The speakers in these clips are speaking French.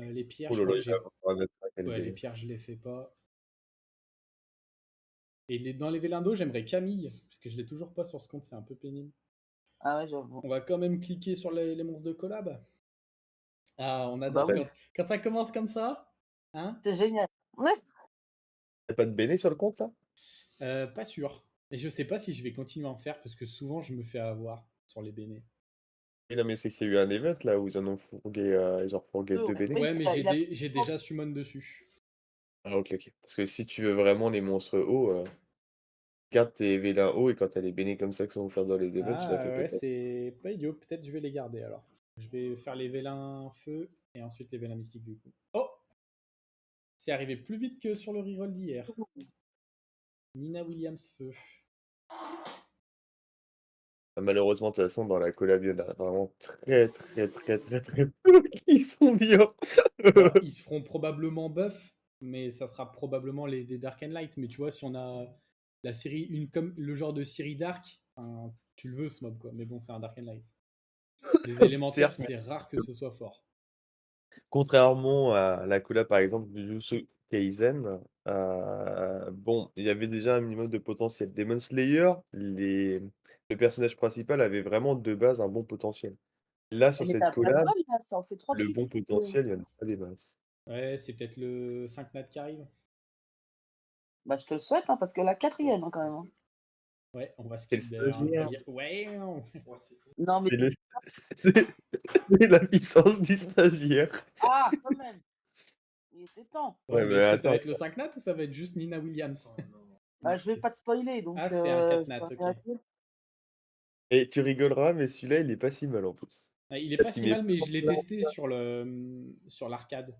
Les pierres, Oh je là crois là, que il j'ai. va mettre 5 Ouais, les LB. pierres, je les fais pas. Et dans les Vélando, j'aimerais Camille, parce que je l'ai toujours pas sur ce compte, c'est un peu pénible. Ah ouais, j'avoue. On va quand même cliquer sur les monstres de collab. Ah, on Bah adore oui, quand ça commence comme ça. Hein? c'est génial. Ouais. Y'a pas de béné sur le compte là? Pas sûr. Et je sais pas si je vais continuer à en faire, parce que souvent, je me fais avoir sur les béné. Oui, non, mais c'est qu'il y a eu un event là où ils en ont fourgué, ils ont refourgué 2 béné. Oui, Ouais, mais j'ai déjà summon dessus. Ah, ok, ok. Parce que si tu veux vraiment les monstres hauts, garde tes vélins hauts et quand t'as les béné comme ça qui sont offerts dans les events, tu la Ah fais ouais, péter. c'est pas idiot. Peut-être je vais les garder alors. Je vais faire les vélins feu et ensuite les vélins mystiques du coup. Oh! C'est arrivé plus vite que sur le reroll d'hier. Nina Williams feu. Malheureusement, de toute façon, dans la collab, il y en a vraiment très peu qui sont bien. Bon, ils se feront probablement buff, mais ça sera probablement des Dark and Light. Mais tu vois, si on a la série, comme le genre de série Dark, enfin, tu le veux ce mob quoi. Mais bon, c'est un Dark and Light. Les élémentaires, Certes, mais c'est rare que ce soit fort. contrairement à la collab, par exemple, de Jujutsu Kaisen, bon, il y avait déjà un minimum de potentiel. Demon Slayer, le personnage principal avait vraiment de base un bon potentiel. Là, sur Mais cette t'as pas de collab, bol, là, ça en fait 3 de le suite. bon potentiel, il y en a pas des masses. Ouais, c'est peut-être le 5 nat qui arrive. Bah, je te le souhaite, hein, parce que la quatrième, quand même. Hein. Ouais, on va C'est le skip d'ailleurs. stagiaire. Ouais. Non, mais. C'est le- c'est la puissance du stagiaire. Ah, quand même. Il était temps. Ouais, Ouais, mais mais est-ce que ça va attends. être le 5 nat ou ça va être juste Nina Williams? Bah, je vais pas te spoiler, donc Ah, c'est un 4 je nat, peux ok. rien dire. Et tu rigoleras, mais celui-là, il est pas si mal en plus. Ah, il est Parce pas qu'il si met mal, mais pas je l'ai plein. testé sur l'arcade.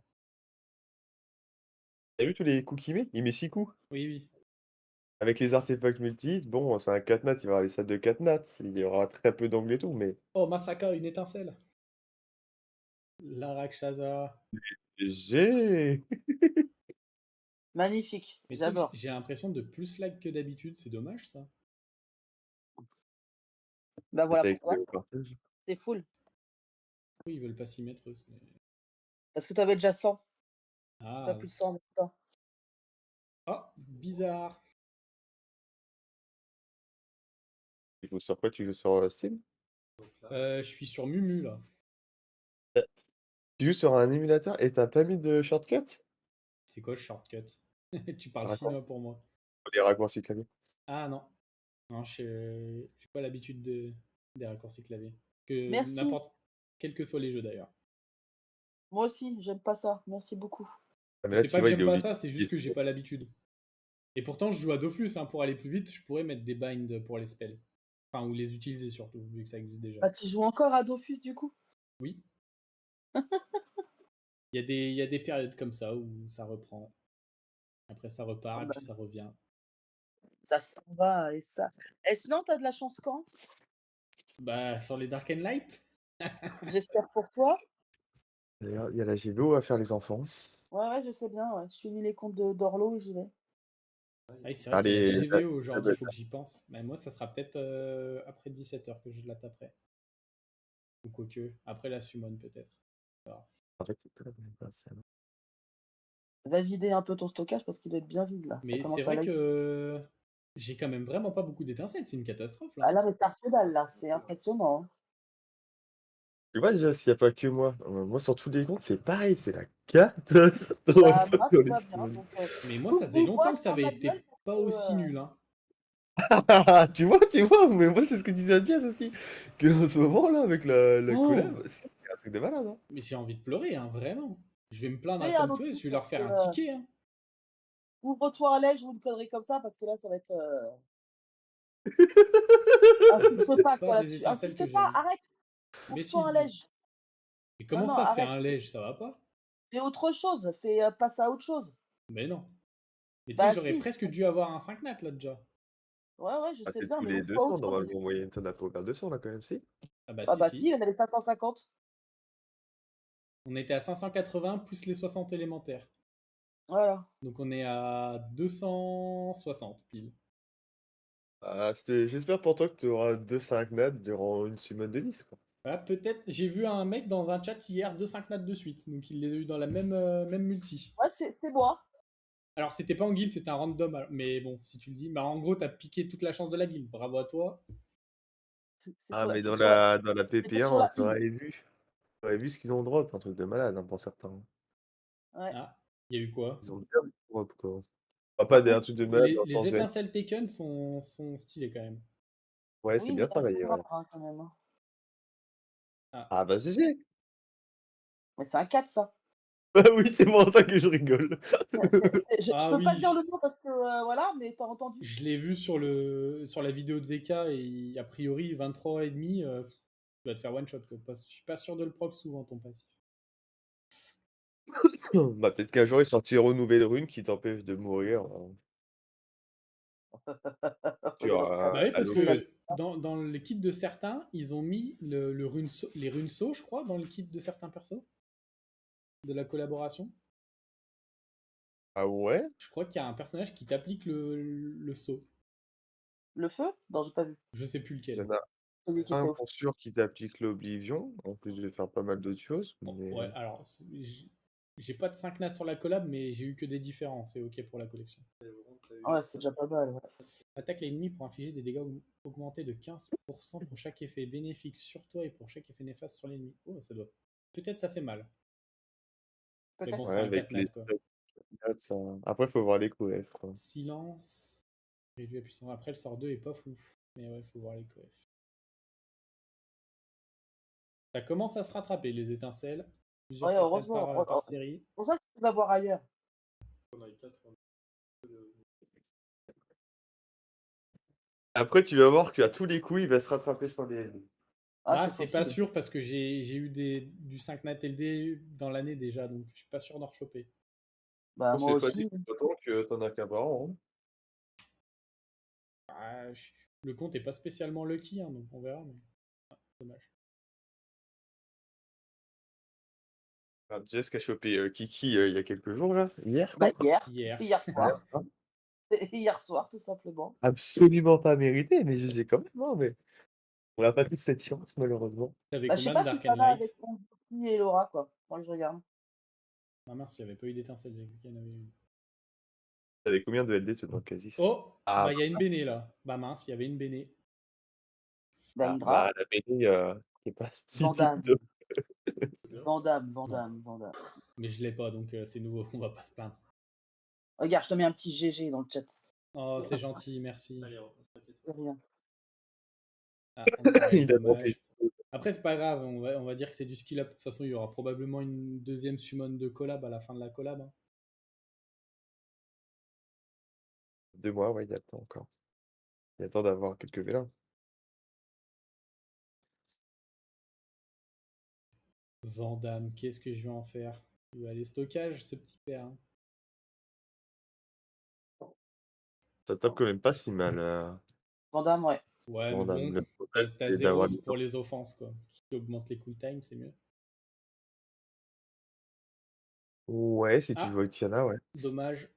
T'as vu tous les coups qu'il met? Il met 6 coups. Oui, oui. Avec les artefacts multi, bon, c'est un 4 nat, il va y avoir les salles de 4 nat. Il y aura très peu d'angles et tout, mais. Oh, Masaka, une étincelle. La Rakshasa. J'ai. Magnifique, Mais tu sais que j'adore. j'ai l'impression de plus lag que d'habitude, c'est dommage ça. Bah voilà Avec pourquoi. le partage. C'est full. Oui, ils veulent pas s'y mettre eux. Parce que t'avais déjà 100. T'as Ah, plus de 100 en même temps. oh, bizarre. Il faut sur quoi tu joues sur Steam? Je suis sur Mumu là. Tu joues sur un émulateur et t'as pas mis de shortcut? C'est quoi ce shortcut? Tu parles Raccourci. chinois pour moi. Les raccourcis clavier. Ah non. Non, j'ai pas l'habitude des raccourcis clavier. Que Merci. n'importe, quels que soient les jeux d'ailleurs. Moi aussi, j'aime pas ça. Merci beaucoup. Ah, mais là, C'est tu pas que vois, il j'aime est pas obligé. ça, c'est juste que j'ai pas l'habitude. Et pourtant, je joue à Dofus, hein, pour aller plus vite, je pourrais mettre des binds pour les spells. Enfin, ou les utiliser surtout, vu que ça existe déjà. Bah, tu joues encore à Dofus du coup? Oui. Il y a des périodes comme ça où ça reprend. Après, ça repart Ah et bah, puis ça revient. ça s'en va et ça. Et sinon, t'as de la chance quand? Bah, sur les Dark and Light. J'espère pour toi. D'ailleurs, il y a la GBO à faire les enfants. Ouais, ouais, je sais bien. Ouais. Je finis les comptes d'Orlo et j'y vais. Ah oui, c'est vrai qu'il y a la Allez, JVO aujourd'hui, il faut que j'y pense. Mais moi, ça sera peut-être après 17h que je la taperai. Ou quoique, après la summon peut-être. Alors. en fait, c'est pas la bonne personne. Va vider un peu ton stockage parce qu'il doit être bien vide là. Ça Mais c'est commence à vrai lag. que j'ai quand même vraiment pas beaucoup d'étincelles, c'est une catastrophe là. Ah là, mais t'as que dalle là. C'est impressionnant. Hein. Tu vois déjà s'il n'y a pas que moi. Moi, sur tous les comptes, c'est pareil, c'est la catastrophe Bah, moi, dans tout les va bien. semaines. Donc, Mais moi, ça faisait ouvre-moi, longtemps que je ça ferme avait ma gueule été parce pas que. aussi nul. Hein. Tu vois, mais moi, c'est ce que disait Diaz aussi. Que en ce moment, là, avec la Oh, collab, c'est un truc de malade. Hein. mais j'ai envie de pleurer, hein, vraiment. Je vais me plaindre à Fais un comme autre toi et truc je vais parce leur que. faire un ticket. Hein. Ouvre-toi un lège ou une connerie comme ça parce que là, ça va être. Insiste C'est pas pas quoi des là-dessus. étincelles que Insiste pas, j'aime. arrête. Mais Ouvre-toi un si. lège. Mais Non, comment non, ça, faire arrête. un lège, ça va pas? Fais autre chose. Fais passe à autre chose. Mais non. Mais tu sais que Bah j'aurais si. presque dû avoir un 5 nat là déjà. Ouais, ouais, je Ah, sais c'est bien, tous mais les ouvre-toi 200, autre chose. normalement, en moyenne. T'en as pas ouvert 200, là, quand même, si. Ah bah Ah si, bah si, si. il en avait 550. On était à 580 plus les 60 élémentaires. Voilà. Donc on est à 260 pile. Ah, j'espère pour toi que tu auras 2 5 nats durant une semaine de 10, quoi. Ah, peut-être, j'ai vu un mec dans un chat hier 2-5 nats de suite, donc il les a eu dans la même, même multi. Ouais, c'est moi. Alors c'était pas en guild, c'était un random, mais bon, si tu le dis, bah en gros t'as piqué toute la chance de la guild, bravo à toi. C'est Ah, mais c'est dans sur la, la c'était PP1, sur la tu in. aurais vu. Tu aurais vu ce qu'ils ont drop, un truc de malade hein, pour certains. Ouais. Ah, il y a eu quoi? Ils ont bien drop quoi. Enfin, pas Par un contre, truc de malade dans le Les sens de. étincelles taken sont stylées quand même. Ouais, c'est oui, mais bien elles sont travaillé, ouais. rares hein, quand même, hein. Ah, Ah, bah, si. Mais c'est un 4, ça. Bah oui, c'est pour ça que je rigole. Je ah peux pas dire oui, le mot parce que voilà, mais t'as entendu. je l'ai vu sur la vidéo de VK et a priori 23,5, tu vas te faire one shot quoi. Je suis pas sûr de le proc souvent ton passif. Bah, peut-être qu'un jour, ils sortiront une nouvelle rune qui t'empêche de mourir Oui, sur dans ce cas, Bah oui, à parce il y a- que dans le kit de certains, ils ont mis les runes saut, je crois, dans le kit de certains persos de la collaboration. Ah ouais? Je crois qu'il y a un personnage qui t'applique le saut. le feu? Non, j'ai pas vu. Je sais plus Il y lequel. en a Celui qui était un au feu. pour sûr qui t'applique l'oblivion, en plus de faire pas mal d'autres choses, Bon, mais ouais, alors, j'ai pas de 5 nats sur la collab, mais j'ai eu que des différents. C'est ok pour la collection. Ouais, c'est déjà pas mal. Ouais. Attaque l'ennemi pour infliger des dégâts augmentés de 15% pour chaque effet bénéfique sur toi et pour chaque effet néfaste sur l'ennemi. Oh, ça doit. Peut-être ça fait mal. Mais bon, Peut-être. c'est ouais, un avec 4 nat les quoi. stats, ça. Après, faut voir les coefs, quoi. Silence. Réduit la puissance. Après, le sort 2 est pas fou. Mais ouais, faut voir les coefs. Ça commence à se rattraper, les étincelles. Plusieurs Ouais, 4 nats heureusement. par série. C'est pour ça que tu vas voir ailleurs. Après, tu vas voir qu'à tous les coups, il va se rattraper sur les LD. Ah, Ah, c'est c'est pas possible. sûr parce que j'ai eu du 5 nat LD dans l'année déjà, donc je suis pas sûr d'en rechoper. Bah, On moi s'est pas dit aussi. autant que t'en as qu'un par an, hein. Ah, le compte est pas spécialement lucky, hein, donc on verra, mais dommage. Ah, Jess qui a chopé Kiki il y a quelques jours, là. Hier, Bah, quoi. Hier. hier Hier, soir. hein. Hier soir, tout simplement. Absolument pas mérité, mais GG quand même, hein, mais on n'a pas toute cette chance, malheureusement. T'avais Bah, je sais combien de pas si Dark ça and va avec Light? Andy et Laura, quoi. Moi, je regarde. Ah mince, il n'y avait pas eu d'étincelle, j'ai vu qu'il y en avait une. T'avais combien de LD sur ton Casis? Oh! Ah, Bah, il y a une Béné là. Bah mince, il y avait une Béné. Daïdra, bah, la Béni, qui est pas si type Vandame, de. Vandame. Mais je l'ai pas, donc c'est nouveau, on va pas se plaindre. Regarde, je te mets un petit GG dans le chat. Oh, c'est gentil, merci. De rien. Ah, encore un Il a droppé. dommage. Après, c'est pas grave, on va dire que c'est du skill up. De toute façon, il y aura probablement une deuxième summon de collab à la fin de la collab, hein. 2 mois, ouais, il y a le temps encore. Il y a le temps d'avoir quelques vélins. Vandame, qu'est-ce que je vais en faire? Il va aller stockage, ce petit père, hein. Ça tape quand même pas si mal. Vandame, ouais. Ouais, mais Vandame. bon, Le problème, t'as c'est d'avoir Zéros du temps. pour les offenses, quoi. Qui augmente les cooltime, c'est mieux. Ouais, si tu Ah, vois Tiana, ouais. dommage.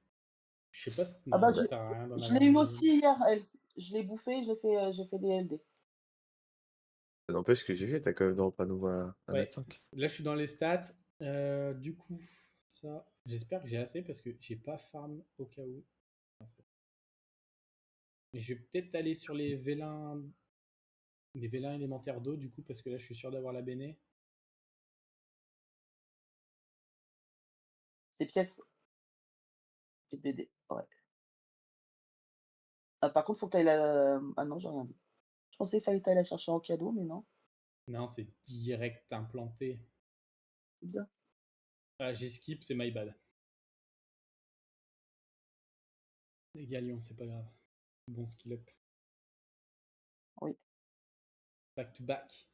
Je sais pas si... Ah Non, bah, ça sert à rien d'en je avoir l'ai eu une deuxième. aussi hier, elle. Je l'ai bouffé, j'ai fait des LD. Ça n'empêche que j'ai fait, t'as quand même drop à nouveau un Ouais, 5. là je suis dans les stats. Du coup, ça, j'espère que j'ai assez parce que j'ai pas farm au cas où. Mais je vais peut-être aller sur les vélins élémentaires d'eau du coup parce que là je suis sûr d'avoir la béné. Ces pièces. Et BD, ouais. Ah, par contre, faut que tu ailles la... Ah non, j'ai rien dit. Je pensais qu'il fallait que tu ailles la chercher en cadeau, mais non. Non, c'est direct implanté. C'est bien. Ah, j'ai skip, c'est my bad. Les galions, c'est pas grave. Bon skill up. Oui. Back to back.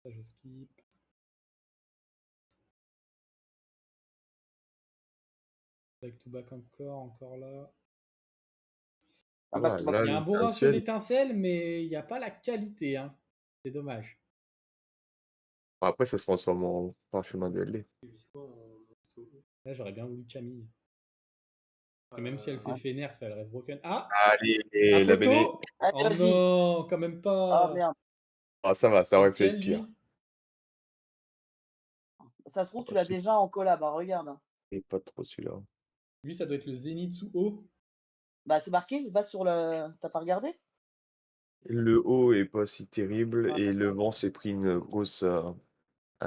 Ça, je skip. Back to back encore là. Un Voilà, back-to-back. là, Il y a un beau ratio l'étincelle. d'étincelles, mais il n'y a pas la qualité, hein. C'est dommage. Bon, après, ça se transforme en parchemin de LD. Là, j'aurais bien voulu Camille. Et même si elle s'est Ouais. fait nerf, elle reste broken. Ah! Allez, Un la BD. poteau! Allez, Oh vas-y. non, quand même Ah, pas. merde. Ah, ça va, ça C'est aurait pu lequel, être lui? pire. Ça se trouve, tu Oh, l'as déjà en collab, hein, regarde, hein. c'est pas trop celui-là. Lui, ça doit être le Zenitsu O. Bah, c'est marqué, va sur le. T'as pas regardé? Le haut est pas si terrible Ouais, et parce que le vent s'est pris un Oui,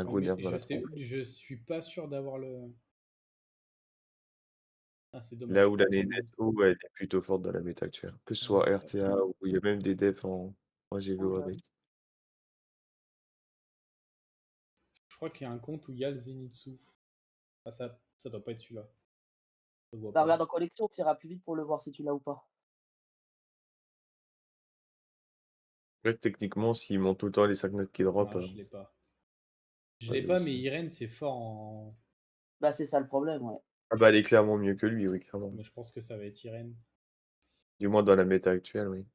gros mais nerf dans la tronche. je suis pas sûr d'avoir le. Ah, c'est dommage, Là je où crois la qu'il y a le nénette même. haut, elle est plutôt forte dans la méta actuelle. Que ce soit RTA ou il y a même des devs en GVO Ouais. avec. Je crois qu'il y a un compte où il y a le Zenitsu. Ah, ça doit pas être celui-là. Je le vois Bah, pas. regarde en collection, tu iras plus vite pour le voir si tu l'as ou pas. Après, techniquement, s'ils montent tout le temps les 5 notes qui drop, Non, je l'ai pas. Je ouais, l'ai lui pas, mais aussi. Irene, c'est fort en. Bah, c'est ça le problème, ouais. Ah bah, elle est clairement mieux que lui, oui, clairement. Mais je pense que ça va être Irene. Du moins dans la méta actuelle, oui.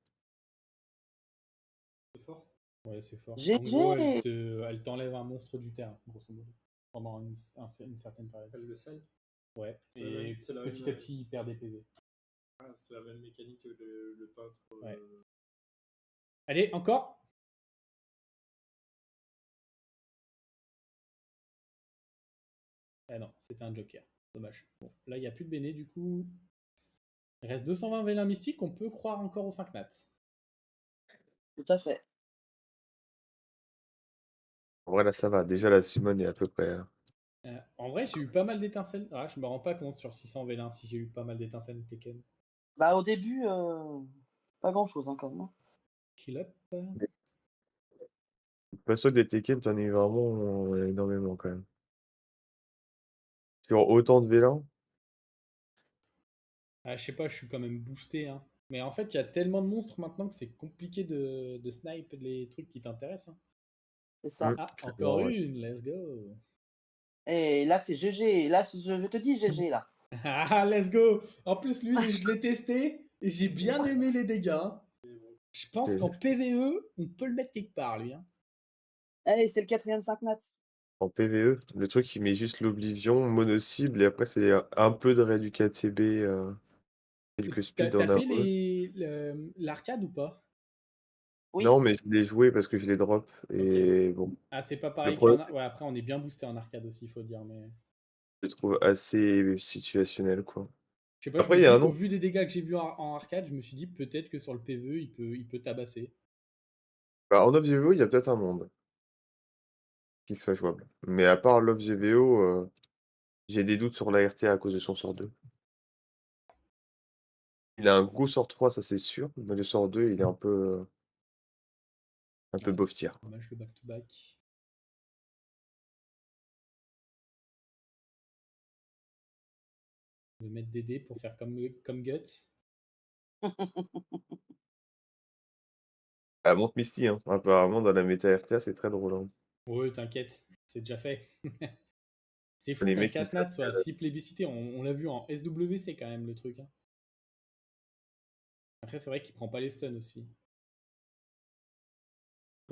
C'est fort? Ouais, c'est fort. En gros, GG! elle t'enlève un monstre du terrain, grosso modo. Pendant une certaine période. Elle le scelle. Ouais. C'est la Et même- c'est la petit même, à petit, il perd des PV. c'est la même mécanique que le peintre. Ouais. Allez, encore! Ah non, c'était un joker. Dommage. Bon, là, il n'y a plus de Béné, du coup. Il reste 220 vélins mystiques, on peut croire encore aux 5 nats. Tout à fait. En vrai, là, ça va. Déjà, la summon est à peu près. En vrai, j'ai eu pas mal d'étincelles. Ah, je me rends pas compte sur 600 vélins si j'ai eu pas mal d'étincelles Tekken. Bah, au début, pas grand-chose, hein, quand même, hein. Kill up. Pas sûr que des Tekken, t'en as eu vraiment énormément quand même. Sur autant de vélins, Ah, je sais pas, je suis quand même boosté. Hein. Mais en fait, il y a tellement de monstres maintenant que c'est compliqué de snipe les trucs qui t'intéressent. Hein. C'est ça. Ah, encore clairement, ouais. une, let's go. Et là, c'est GG. Là, je te dis GG, là. Ah, let's go. En plus, lui, je l'ai testé et j'ai bien aimé les dégâts. Hein. Je pense qu'en PvE, on peut le mettre quelque part, lui. Hein. Allez, c'est le 4e 5 nats. En PvE, le truc, il met juste l'oblivion, mono-cible, et après, c'est un peu de rédu KTB, quelques speeds T'as en fait AOE. l'arcade ou pas? Oui. Non, mais je l'ai joué parce que je l'ai drop. Ok. Et bon, Ah, c'est pas le pareil problème, qu'en. Ouais, après, on est bien boosté en arcade aussi, il faut dire. Mais je le trouve assez situationnel, quoi. je sais pas, je Après, me il y a dis, un au nom. vu des dégâts que j'ai vus en arcade, je me suis dit peut-être que sur le PvE, il peut tabasser. Bah, en OffGVO, il y a peut-être un monde qui serait jouable. Mais à part l'OffGVO, j'ai des doutes sur la RTA à cause de son sort 2. Il a un gros sort 3, ça c'est sûr. Mais le sort 2, il est un peu Ouais, beauf tier. dommage le back-to-back. Je vais mettre des dés pour faire comme Guts. Ah, monte Misty, hein. Apparemment, dans la méta RTA, c'est très drôle, hein. Ouais, t'inquiète, c'est déjà fait. C'est fou Les qu'un mecs qui 4 nat savent. soit si plébiscité. On l'a vu en SWC quand même, le truc. Hein. Après, c'est vrai qu'il prend pas les stuns aussi.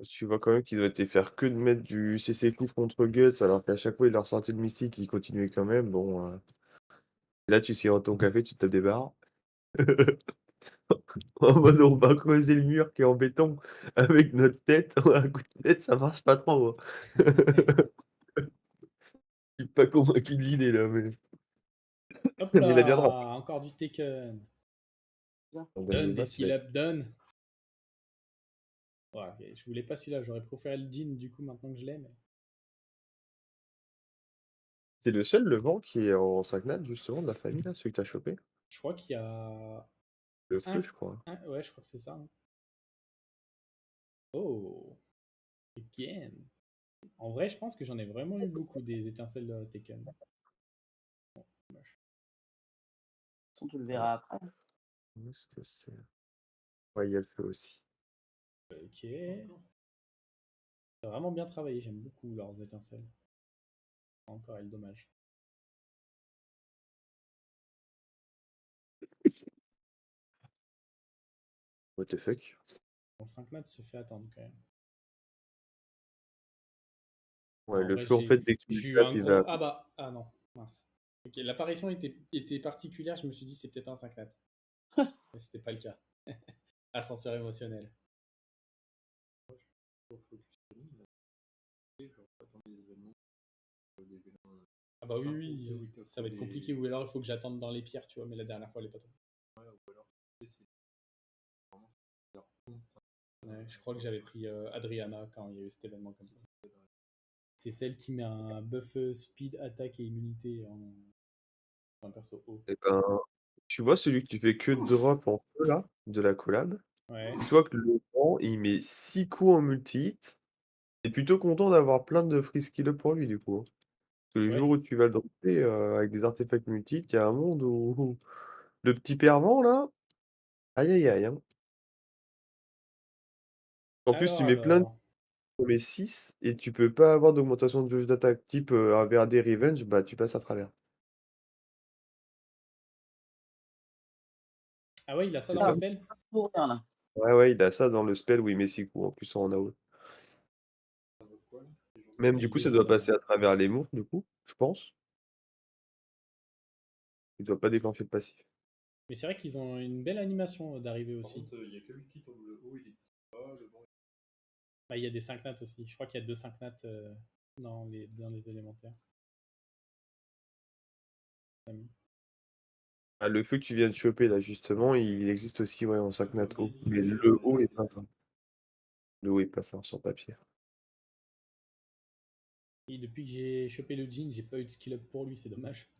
Tu vois quand même qu'ils ont été faire que de mettre du CC Cliff contre Guts, alors qu'à chaque fois, il leur sortait le mystique, ils continuaient quand même. Bon, là, tu sirotes ton café, tu te débarres. En mode, on va creuser le mur qui est en béton avec notre tête. Un coup de tête, ça marche pas trop, hein. Je suis pas convaincu de l'idée, là, mais Hop mais il a bien drop. là, encore du Taken. En dernier Donne des match, skill up, donne. Ouais, ok, je voulais pas celui-là, j'aurais préféré le Jin du coup maintenant que je l'ai. Mais... c'est le seul Levant qui est en 5 nat, justement, de la famille, là, celui que t'as chopé. Je crois qu'il y a Le feu, je crois. ouais, je crois que c'est ça. Hein. Oh, again. En vrai, je pense que j'en ai vraiment eu beaucoup des étincelles de Taken. Bon, dommage. Tu le verras après. Où est-ce que c'est? Ouais, il y a le feu aussi. Ok. C'est vraiment bien travaillé, j'aime beaucoup leurs étincelles. Encore elle, dommage. What the fuck? Bon, 5 nats se fait attendre quand même. Ouais, Non, en le vrai, feu, en fait, dès que tu j'ai le eu tapes, un il va. gros. Ah bah, ah non, mince. Ok, l'apparition était particulière, je me suis dit c'est peut-être un 5 nats. Mais c'était pas le cas. Ascenseur émotionnel. Pour Focus Gaming, là, et genre, attendre les événements, des vélins, Ah bah oui, enfin, oui, tu sais, où ils t'offrent ça va être des- compliqué. Ou alors il faut que j'attende dans les pierres, tu vois. Mais la dernière fois, elle est pas tombée. Ouais, ou alors, tu sais, c'est vraiment leur compte, ça. Ouais, je crois que j'avais pris Adriana quand il y a eu cet événement comme ça. C'est celle qui met un buff speed, attaque et immunité en un perso haut. Et ben, tu vois celui que tu fais que drop en feu là, de la collab, Ouais. dis-toi que le vent, il met 6 coups en multi-hit. T'es plutôt content d'avoir plein de free skill up pour lui du coup. Parce que le Ouais. jour où tu vas le dropper avec des artefacts multi-hit, il y a un monde où le petit pervent là, aïe aïe aïe, hein. En plus, tu mets plein de Alors. tu mets 6 et tu peux pas avoir d'augmentation de jauge d'attaque type un VRD Revenge, bah tu passes à travers. Ah ouais, il a ça C'est dans le pas. spell? Pour rien, là. Ouais, ouais, il a ça dans le spell où il met 6 coups en plus en AOE. Ça vaut quoi, là, les gens Même Et du coup, il ça est. doit passer à travers les moves, du coup, je pense. Il doit pas déclencher le passif. Mais c'est vrai qu'ils ont une belle animation d'arrivée Par aussi. contre, il y a que lui qui tombe le haut, il est pas, le vent. Bah, il y a des 5 nats aussi. Je crois qu'il y a 2 5 nats dans les élémentaires. Ah, le feu que tu viens de choper là, justement, il existe aussi ouais, en 5 nat haut. Il Mais est le sur haut est pas fin. Le haut est pas fin sur papier. Et depuis que j'ai chopé le jean, j'ai pas eu de skill up pour lui, c'est dommage.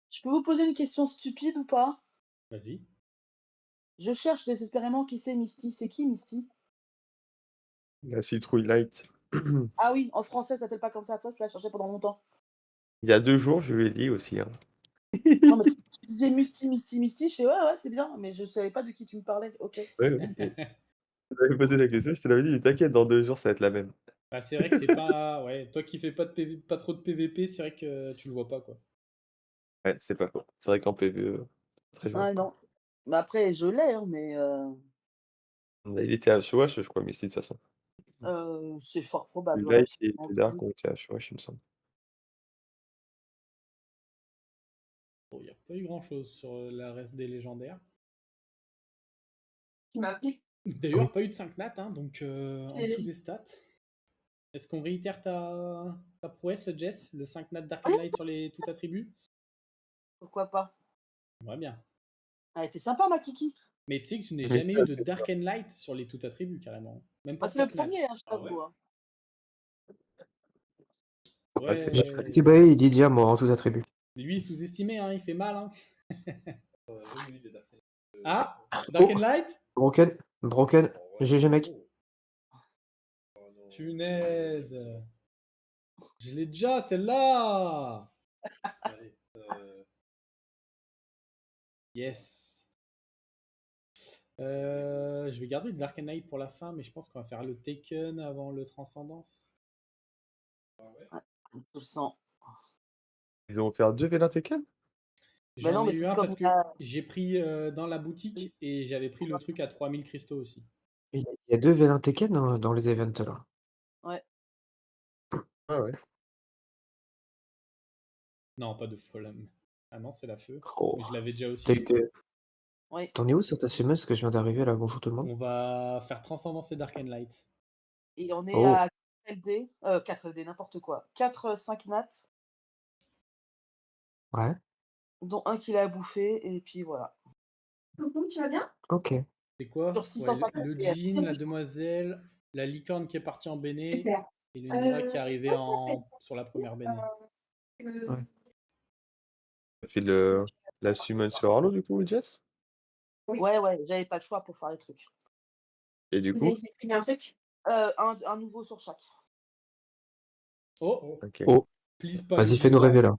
Je peux vous poser une question stupide ou pas? Vas-y. Je cherche désespérément qui c'est Misty. C'est qui Misty? La citrouille light. Ah oui, en français, ça s'appelle pas comme ça. Toi, tu l'as cherché pendant longtemps. Il y a 2 jours, je lui ai dit aussi. Hein. Non, mais tu disais Misty, Misty, Misty. Je fais ouais, c'est bien, mais je savais pas de qui tu me parlais. Ok. Ouais, ouais. Tu m'avais posé la question, je te l'avais dit, mais t'inquiète, dans 2 jours, ça va être la même. Bah, c'est vrai que c'est pas. Ouais, toi qui fais pas, pas trop de PVP, c'est vrai que tu le vois pas, quoi. Ouais, c'est pas faux. C'est vrai qu'en PvE, très jouable. Ah non. Mais après, je l'ai, hein, mais Bah, il était à HOH, je crois, Misty, de toute façon. c'est fort probable. Le J'aurais Light et absolument le Dark oublié. ont été à HOH, il me semble. Bon, il n'y a pas eu grand chose sur la reste des légendaires. Tu m'as appelé? D'ailleurs, pas eu de 5 nats, hein, donc en J'ai dessous des stats. Est-ce qu'on réitère ta prouesse, Jess? Le 5 nat Dark and Light sur les tout attributs? Pourquoi pas? J'aimerais bien. Elle était sympa, ma kiki. Mais tu sais que je n'ai Mais jamais ça eu de fait Dark and Light sur les tout attributs, carrément. Même pas Bah, c'est le 4 matchs. premier, hein, je Ah t'avoue. ouais? Hein. Ouais, c'est Ouais. Tibae, il dit dire moi en tout attribut. Lui, sous-estimé, hein, il fait mal. Hein. Oui, oui, les Dark Knight. Ah, Dark and Light? Broken, Broken, Oh, ouais. GG mec. Oh non. Punaise. Je l'ai déjà, celle-là. Allez, Yes. Je vais garder le Dark and Light pour la fin, mais je pense qu'on va faire le Taken avant le Transcendance. Tout sang. Ils ont offert 2 Vélin Tekken? J'en non, ai mais eu c'est un comme parce que la- j'ai pris dans la boutique et j'avais pris le truc à 3000 cristaux aussi. Il y a 2 Vélin Tekken dans les events là. Ah ouais. Non, pas de Folem. Ah non, c'est la feu. Oh. Mais je l'avais déjà aussi. T'as je eu crois. des- Oui. T'en es où sur ta summon parce que je viens d'arriver là, bonjour tout le monde. On va faire Transcendance et Dark and Light. Et on est Oh. à 4 LD, 4 LD, n'importe quoi. 4, 5 nats, Ouais, dont un qu'il a bouffé, et puis voilà. Coucou, tu vas bien? ok. C'est quoi? Sur Ouais, 650 le PM. jean, la demoiselle, la licorne qui est partie en béné Super. et le Nira qui est arrivé sur la première béné. Ouais. T'as fait la summon sur Arlo du coup, Jess? Oui. Ouais, j'avais pas le choix pour faire les trucs. Et du Vous coup? avez pris un truc? Un nouveau sur chaque. Oh, Ok. Oh, please pas vas-y le fais-nous Nira. rêver là.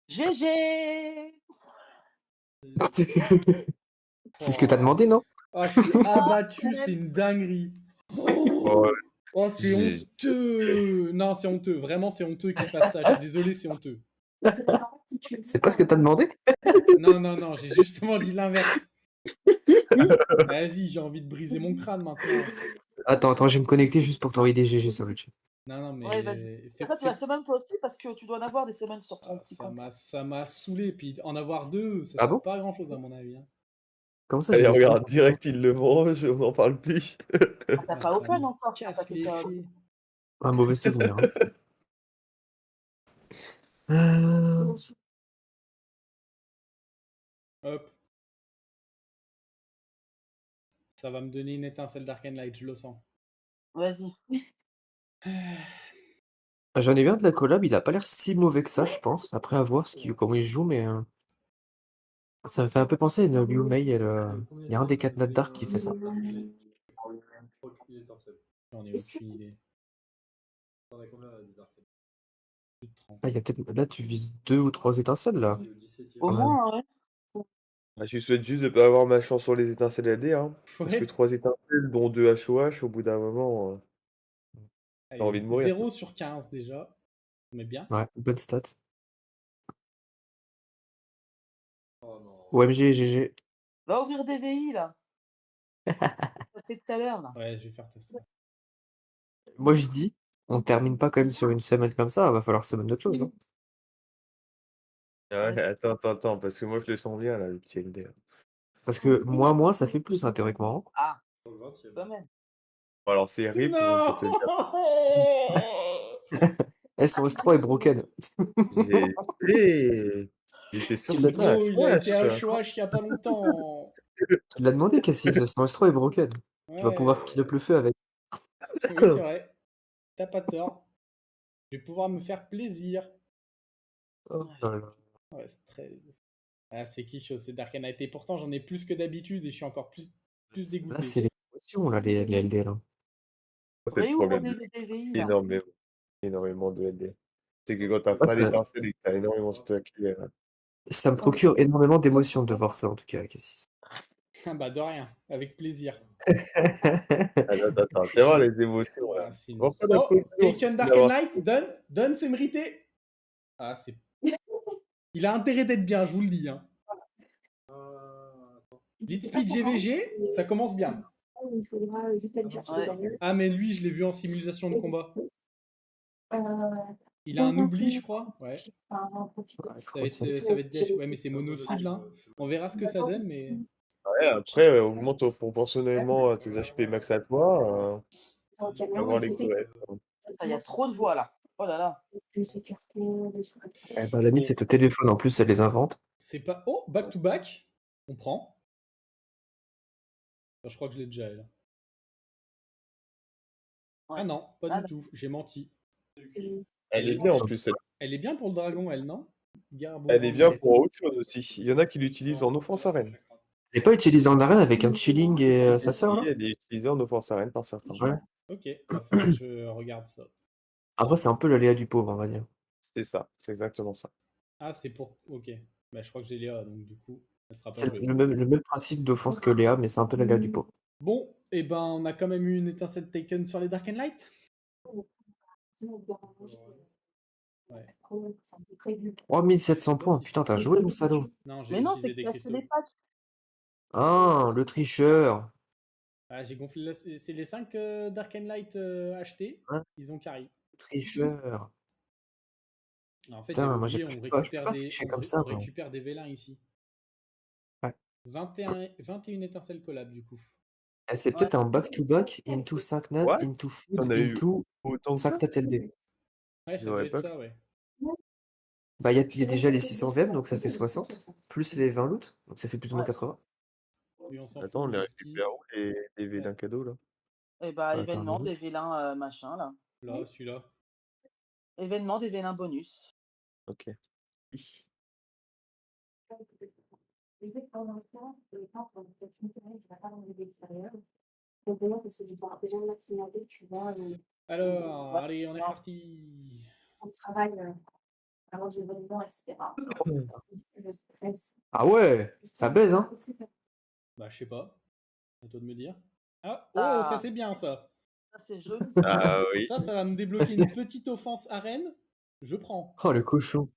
GG! C'est ce que t'as demandé non? Ah, je suis abattu, c'est une dinguerie. Oh, Oh, c'est J'ai- honteux. Non, c'est honteux. Vraiment, c'est honteux qu'il fasse ça. Je suis désolé, c'est honteux. C'est pas ce que t'as demandé? Non, non, non, j'ai justement dit l'inverse. Vas-y, j'ai envie de briser mon crâne maintenant. Attends, je vais me connecter juste pour t'envoyer des GG sur le chat. Non, non, mais. Ouais, vas-y. Ça, tu vas summon toi aussi parce que tu dois en avoir des summons sur ton petit compte. Ça m'a saoulé. Puis en avoir deux, ça Ah sert bon? pas à grand chose à mon avis. Hein. Comment ça, Allez, j'ai des regarde, screenshots? direct, il le mange, on n'en parle plus. Ah, t'as Ah, pas ça open me encore, t'as pas casse les été pieds. Un mauvais souvenir. Hein. Euh, Hop. Ça va me donner une étincelle d'Arcane Light, je le sens. Vas-y. J'en ai bien de la collab, il a pas l'air si mauvais que ça, je pense. Après, à voir comment il joue, mais ça me fait un peu penser à une Liu Mei. Il y a un des 4 Nat Dark qui fait ça. Il étincelle. J'en ai aucune idée. T'en as combien là, des Dark Ah, Plus de 30. il y a peut-être... Là, tu vises 2 ou 3 étincelles, là. C'est le 17e. Au Quand même. moins, ouais. Ah, je souhaite juste de pas avoir ma chance sur les étincelles LD, hein. Parce que Ouais. 3 étincelles, dont 2 HOH, au bout d'un moment, t'as Allez, envie de mourir. 0 sur 15 déjà. Mais bien. Ouais, bonne stat. Oh non. OMG, GG. Va ouvrir des VI, là. Ça fait tout à l'heure, là. Ouais, je vais faire tester. Moi, je dis, on termine pas quand même sur une semaine comme ça, va falloir semaine d'autre chose. Hein. Ouais, Vas-y. attends, parce que moi je le sens bien là, le petit LD. Parce que moins, ça fait plus, hein, théoriquement. Ah, Sur le 20e. quand même. Alors c'est RIP pour te dire, Non. SOS 3 est broken. j'ai fait. J'étais sûr Tu que l'as t'as Gros, il a été à HOH. HOH il y a pas longtemps. Tu l'as demandé, Cassis, SOS 3 est broken. Tu vas pouvoir Ouais. skill up le feu avec. Oui, c'est vrai. T'as pas tort. Je vais pouvoir me faire plaisir. Oh là là. Ouais, c'est très. Ah, c'est quelque chose, c'est Dark Knight. Et pourtant, j'en ai plus que d'habitude et je suis encore plus Là, dégoûté. c'est les émotions, là, les LD, là. C'est le Réouvre problème. des VI, là. Énormément de LD. C'est que quand t'as Ah, pas d'étincelle et que t'as énormément de stock, ça me procure énormément d'émotions de voir ça, en tout cas, Cassis. Ah bah, de rien. Avec plaisir. attends, tu vas voir les émotions là. Ah, c'est Va une- pas d'un Oh, coup, Taken Dark Light, donne, c'est mérité. Ah, c'est. Il a intérêt d'être bien, je vous le dis. Hein. Attends. Lead Speed GVG, ça commence bien. Il faudra juste aller chercher Ouais. les bagnoles. Ah, mais lui, je l'ai vu en simulation de combat. Il a un oubli, je crois. Ouais. Ça va être dash. Ouais, mais c'est mono-cible. Hein. On verra ce que ça donne, mais. Ouais, après, augmente proportionnellement tes HP max à toi. Tu vas voir les couettes. Il y a trop de voix, là. Oh là là. Eh ben, l'ami, c'est au téléphone, en plus, elle les invente. C'est pas. Oh, back to back. On prend. Je crois que je l'ai déjà, elle. Ouais. Ah non, pas Ah, du tout. J'ai menti. Elle est bien en plus. Elle est bien pour le dragon, elle, non Garbo. Elle est bien pour autre chose aussi. Il y en a qui l'utilisent en offense arène. Elle n'est pas utilisée en arène avec un chilling et sa sœur, là? Elle est utilisée en offense arène par certains. Ouais. Ok, bah, faudrait que je regarde ça. Après, c'est un peu l'aléa du pauvre, on va dire. C'est ça, c'est exactement ça. Ah, c'est pour. Ok. Bah, je crois que j'ai Léa, donc du coup, elle sera pas C'est jouée. le même principe d'offense que Léa, mais c'est un peu l'aléa du pauvre. Bon, et ben, on a quand même eu une étincelle Taken sur les Dark and Light. Ouais. 3700 points, putain, t'as joué, mon salaud. Non, j'ai Mais non, utilisé c'est des qu'il reste cristaux. des packs. Ah, le tricheur. Ah, j'ai gonflé c'est les 5 Dark and Light achetés. Hein Ils ont carry. Le tricheur. Alors, en fait, Putain, j'avais moi, oublié, je on peux pas récupère des, tricher on, comme ré- ça, on moi. récupère des vélins ici. Ouais. 21 étincelles collab, du coup. Eh, c'est peut-être un back-to-back, into 5 nats, What? into T'en food, as eu into autant que 5 ça? nats LD. Ouais, ça doit J'aurais être pas ça, ouais. Bah, il y a déjà les 600 VM, donc ça fait 60, plus les 20 loot, donc ça fait plus ou moins Ouais. 80. Lui, on s'en Attends, on fout. les Whisky. récupère où les vélins cadeaux là? Et bah, Attends, événement non. des vélins machin, là. Là, celui-là. Événement des vélins bonus. Ok. Alors, Ouais. allez, on est Non. parti. On travaille avant que j'ai besoin, etc. Le stress. Ah ouais, ça baise, hein. Bah, je sais pas. À toi de me dire. Ah, oh, Ah. ça c'est bien ça. Ça, c'est joli. Ça. Ah oui. Ça va me débloquer une petite offense arène. Je prends. Oh, le cochon.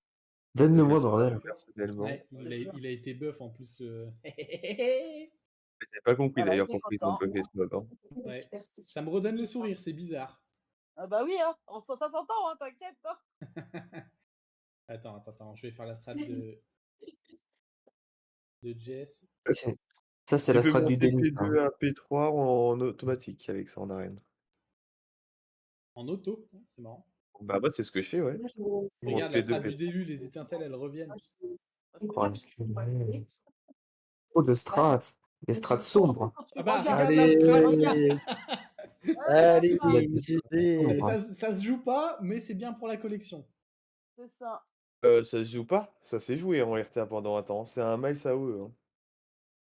Donne-le-moi, Je sais bordel. pas, personnellement. Ouais, il a été buff en plus. J'ai pas compris Voilà, d'ailleurs il est pourquoi ils ont content. bloqué ce mob. Hein. Ouais. Ça me redonne le sourire, c'est bizarre. Ah bah oui, hein. Ça s'entend, hein, t'inquiète. Hein. Attends, je vais faire la strat de Jess. Ça, c'est Tu la peux strat du monter Denis, ça. P2 à P3 en automatique avec ça en arène. En auto, c'est marrant. Bah, moi, c'est ce que je fais, ouais. Là, Je monte Regarde la P2, strat du P3. début, les étincelles, elles reviennent. Oh, enculé. Trop de strats. Les strats sombres. Quand tu Ah bah, regardes, regarde la strat. regarde. Allez, Il y a des j'y strats vais. sombres. Ça se joue pas, mais c'est bien pour la collection. C'est ça. Ça se joue pas? Ça s'est joué en RTA pendant un temps. C'est un Miles AOE. Hein.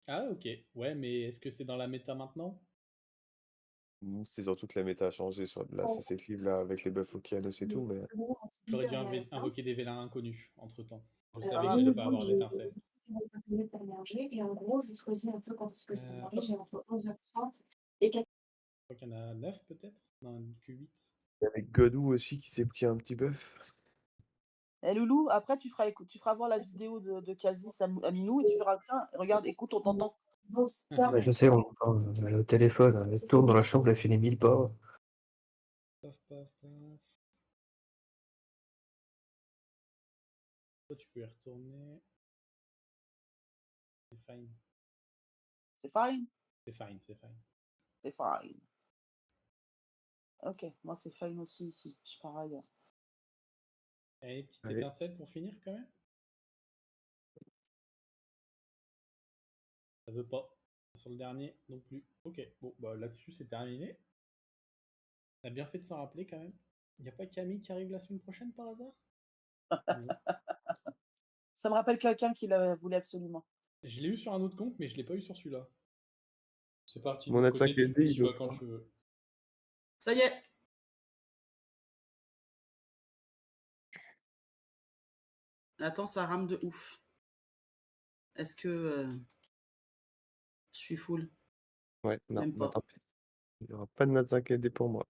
Ah ok, ouais, mais est-ce que c'est dans la méta maintenant? C'est surtout que la méta a changé sur de la CC Cleave là avec les buffs Okeanos et tout, mais J'aurais dû invoquer des vélins inconnus entre-temps. Je savais Alors, que j'allais pas avoir d'étincelles. j'ai 25 minutes pour manger et en gros, je choisis un peu quand est-ce que je vais manger. J'ai entre 11h30 et 4h. Je crois qu'il y en a 9 peut-être dans une Q8. il y avait Godou aussi qui s'est pris un petit buff. Eh Loulou, après tu feras voir la vidéo de Kazis à Minou et tu feras tiens, regarde, écoute, on t'entend. Bah, je sais, on entend le téléphone. Elle tourne dans la chambre, elle fait les 1000 pas. Paf, paf, paf. Toi, tu peux y retourner. C'est fine. C'est fine? C'est fine, c'est fine. C'est fine. Ok, moi c'est fine aussi ici. Je pars ailleurs. Allez, petite Allez. étincelle pour finir quand même. Ça veut pas. Sur le dernier non plus. Ok, bon, bah là-dessus c'est terminé. On a bien fait de s'en rappeler quand même. Il n'y a pas Camille qui arrive la semaine prochaine par hasard? Non. Ça me rappelle quelqu'un qui la voulait absolument. Je l'ai eu sur un autre compte, mais je l'ai pas eu sur celui-là. C'est parti de Mon l'autre ad 5 côté, SD, tu il y vas ouvre quand pas. tu veux. Ça y est. Attends, ça rame de ouf. Est-ce que je suis full? Ouais, non, Même bah pas. tant pis. Il n'y aura pas de Nat 5 SD pour moi.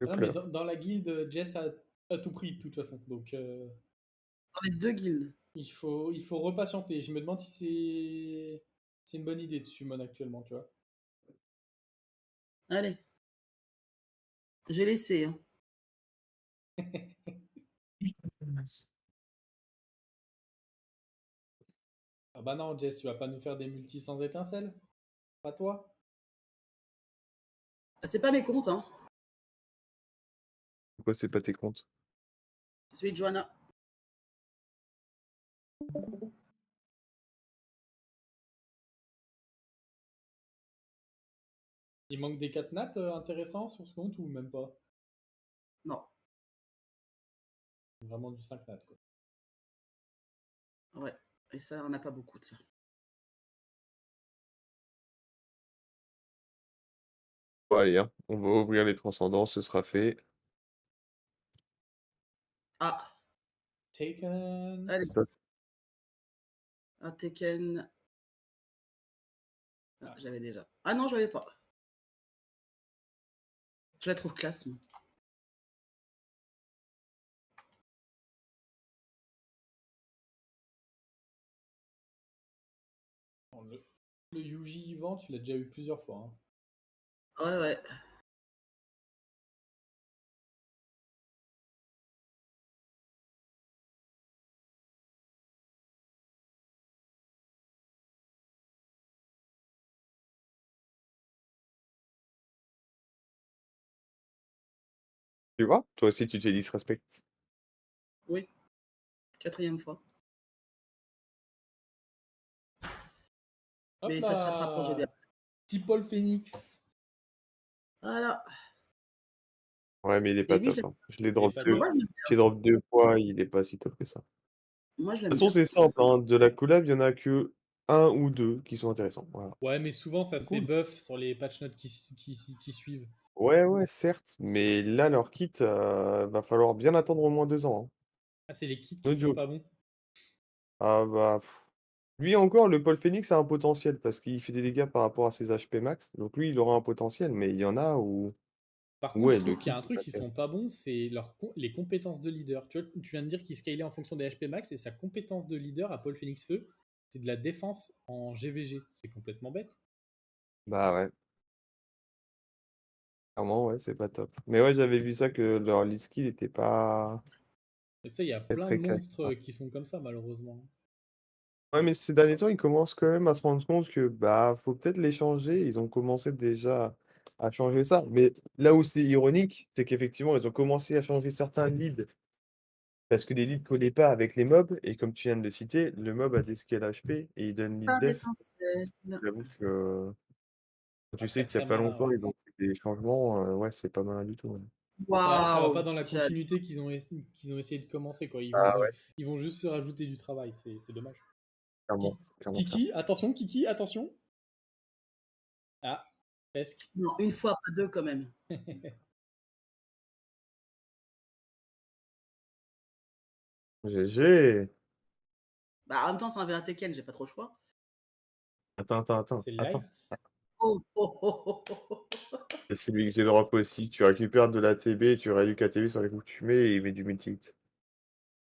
Je Non, mais pleure. dans la guilde, Jess a tout pris de toute façon. Donc Dans les deux guildes. il faut repatienter. Je me demande si c'est une bonne idée de summon actuellement, tu vois. Allez. J'ai laissé. Hein. Ah bah non, Jess, tu vas pas nous faire des multis sans étincelles? Pas toi? C'est pas mes comptes, hein. Pourquoi c'est pas tes comptes? C'est celui de Johanna. Il manque des 4 nats intéressants sur ce compte ou même pas? Non. Vraiment du 5 nats, quoi. Ouais. Et ça, on n'a pas beaucoup de ça. Bon, allez, hein, on va ouvrir les transcendants, ce sera fait. Ah. Taken. Allez. Ça, Un Tekken. Ah, j'avais déjà. Ah non, j'avais pas. Je la trouve classe, moi. Le Yuji Yvan, tu l'as déjà eu plusieurs fois. Hein. Ouais, ouais. tu vois? Toi aussi, tu te fais disrespect. Oui. 4e fois. Hop Mais là. ça se rattrapera au GDA. Petit Paul Phoenix. Voilà. Ouais, mais il est pas Et lui, top. Hein. Je l'ai Il est drop pas deux. top. moi, je l'aime J'ai bien. drop 2 fois, il est pas si top que ça. Moi, je De l'aime toute façon, bien. c'est simple. Hein. De la collab, il y en a que 1 ou 2 qui sont intéressants. Voilà. Ouais, mais souvent ça se fait Cool. buff sur les patch notes qui suivent. Ouais, ouais, certes. Mais là, leur kit, va falloir bien attendre au moins 2 ans. Hein. Ah, c'est les kits No qui sont joke. pas bons. Ah bah. Lui encore, le Paul Phoenix a un potentiel parce qu'il fait des dégâts par rapport à ses HP max. Donc lui, il aura un potentiel, mais il y en a où. Par contre, Ouais, je le trouve qu'il y kit, a un il truc va qui faire. sont pas bons, c'est les compétences de leader. Tu vois, tu viens de dire qu'il scalait en fonction des HP max et sa compétence de leader à Paul Phoenix Feu, c'est de la défense en GVG. C'est complètement bête. Bah ouais. Clairement, ouais, c'est pas top. Mais ouais, j'avais vu ça que leur lead skill était pas Et ça, il y a très plein de très monstres quali. qui sont comme ça, malheureusement. Ouais, mais ces derniers temps, ils commencent quand même à se rendre compte que bah faut peut-être les changer. Ils ont commencé déjà à changer ça. Mais là où c'est ironique, c'est qu'effectivement, ils ont commencé à changer certains leads parce que les leads collaient pas avec les mobs. Et comme tu viens de le citer, le mob a des scale HP et il donne lead Pas def. d'étincelle. J'avoue que quand tu Pas très sais qu'il y très a pas malin, longtemps, ouais. ils ont fait des changements, ouais, c'est pas mal du tout. Ouais. Ça va pas Waouh! dans la J'adore. continuité qu'ils ont essayé de commencer, quoi. Ah ouais, Ils vont juste se rajouter du travail, c'est dommage. clairement, clairement, clairement. Kiki, attention. Ah, presque. Non, une fois, pas deux quand même. GG. Bah, en même temps, c'est un VA Tekken, j'ai pas trop le choix. C'est Attends. light. Oh, oh, oh, oh, oh, oh. C'est celui que j'ai drop aussi. Tu récupères de l'ATB, tu réduis KTB sur les coups que tu mets et il met du multi-hit.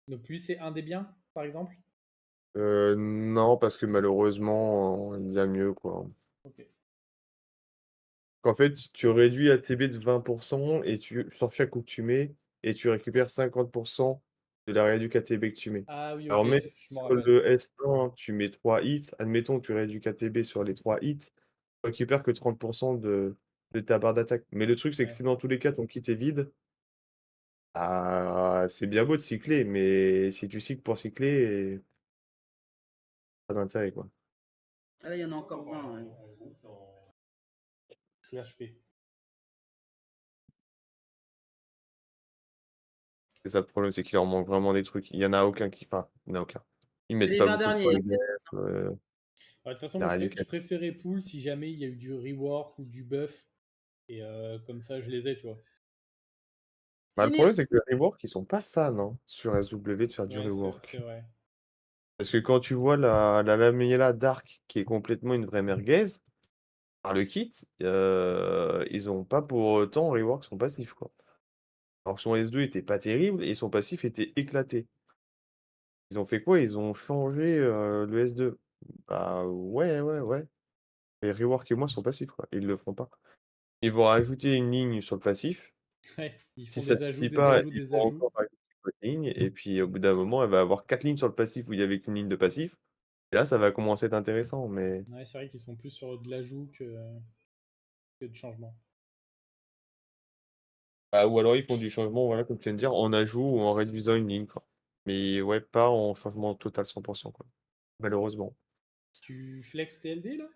Donc lui, c'est un des biens, par exemple. Non, parce que malheureusement, il y a mieux, quoi. Ok. En fait, tu réduis ATB de 20% et sur chaque coup que tu mets, et tu récupères 50% de la réduc ATB que tu mets. Ah oui, ok, Alors même je m'en sur rappelle. le S1, tu mets 3 hits, admettons que tu réduis KTB sur les 3 hits, tu récupères que 30% de ta barre d'attaque. Mais le truc, c'est que Ouais. si dans tous les cas ton kit est vide, ah, c'est bien beau de cycler, mais si tu cycles pour cycler, pas d'intérêt, quoi. Ah là, il y en a encore un. Ouais. Slash P. C'est ça le problème, c'est qu'il leur manque vraiment des trucs. Il y en a aucun qui. Enfin, il n'y en a aucun. Ils C'est mettent les pas 20 beaucoup de derniers. points Hein. De toute façon, la moi, réduc. je préférais pool si jamais il y a eu du rework ou du buff. Et comme ça, je les ai, tu vois. Bah, le Finir. problème, c'est que les rework, ils sont pas fans hein, sur SW de faire du Ouais, c'est rework. vrai. Parce que quand tu vois la Lamela Dark, qui est complètement une vraie merguez, par le kit, ils ont pas pour autant rework son passif, quoi. Alors que son S2 était pas terrible et son passif était éclaté. Ils ont fait quoi? Ils ont changé le S2. Bah ouais. Et rework et moi son passif, quoi. Ils le font pas. Ils vont rajouter une ligne sur le passif. Ouais, ils Si font ça des ajouts, suffit des pas, ajouts, ils des vont ajouts. encore rajouter une ligne. Et puis au bout d'un moment, elle va avoir 4 lignes sur le passif où il y avait qu'une ligne de passif. Et là, ça va commencer à être intéressant. Mais Ouais, c'est vrai qu'ils sont plus sur de l'ajout que de changement. ou alors ils font du changement, voilà, comme tu viens de dire, en ajout ou en réduisant une ligne, quoi. Mais ouais, pas en changement total 100%, quoi. Malheureusement. Tu flex TLD là?